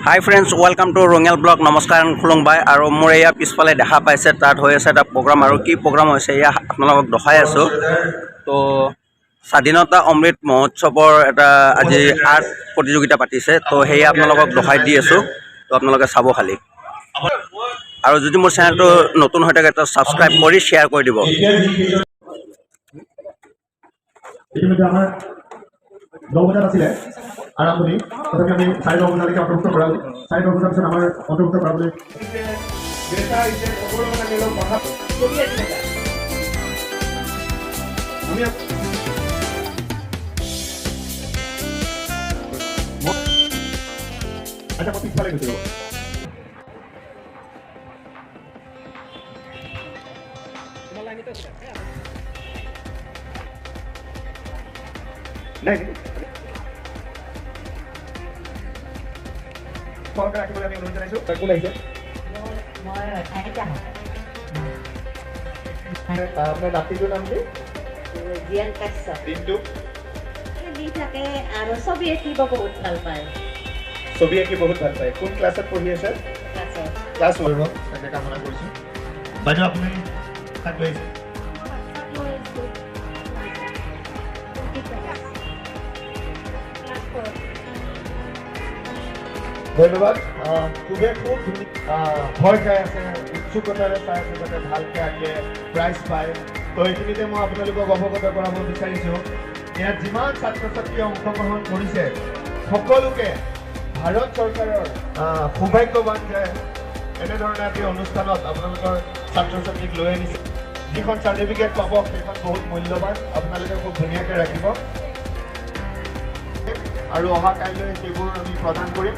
High friends, welcome to Rangiyal blog. নমস্কাৰ খুলুংবাই। আৰু মোৰ এয়া পিছফালে দেখা পাইছে তাত হৈ আছে এটা প্ৰগ্ৰাম, আৰু কি প্ৰগ্ৰাম হৈছে এয়া আপোনালোকক দেখাই আছোঁ। তো স্বাধীনতা অমৃত মহোৎসৱৰ এটা আজি আৰ্ট প্ৰতিযোগিতা পাতিছে, তো সেয়া আপোনালোকক দেখাই দি আছোঁ। তো আপোনালোকে চাব খালি, আৰু যদি মোৰ চেনেলটো নতুন হৈ থাকে তো ছাবস্ক্ৰাইব কৰি শ্বেয়াৰ কৰি দিব। নবজাত আছিলে আৰম্ভণি, তথাপি আমি 9:30 বজালৈকে অন্তৰ্ভুক্ত কৰালো। 9:30 বজাৰ পিছত আমাৰ অন্তৰ্ভুক্ত কৰাবলৈ আচ্ছা মই পিছফালে গৈছোঁ। নাই ফলকে ৰাখিবলৈ আমি অনুৰোধ জনাইছোঁ। কোন আহিছে? আপোনাৰ নাতিটোৰ নাম কি? জিয়ান কাশ্যপ। দিনটো দি থাকে আৰু ছবি আঁকিব বহুত ভাল পায়। ছবি আঁকি বহুত ভাল পায়। কোন ক্লাছত পঢ়ি আছে? ক্লাছ 1। তাকে কামনা কৰিছোঁ। বাইদেউ আপুনি তাক লৈ আহিছে? ধন্যবাদ। খুবেই খুব ভয় খাই আছে, উৎসুকতাৰে চাই আছে যাতে ভালকৈ আগে প্ৰাইজ পায়। তো এইখিনিতে মই আপোনালোকক অৱগত কৰাব বিচাৰিছোঁ, ইয়াত যিমান ছাত্ৰ ছাত্ৰীয়ে অংশগ্ৰহণ কৰিছে সকলোকে ভাৰত চৰকাৰৰ সৌভাগ্যৱান যে এনেধৰণে এটি অনুষ্ঠানত আপোনালোকৰ ছাত্ৰ ছাত্ৰীক লৈ আনিছে। যিখন চাৰ্টিফিকেট পাব সেইখন বহুত মূল্যৱান, আপোনালোকে খুব ধুনীয়াকৈ ৰাখিব আৰু অহা কাইলৈ সেইবোৰ আমি প্ৰদান কৰিম।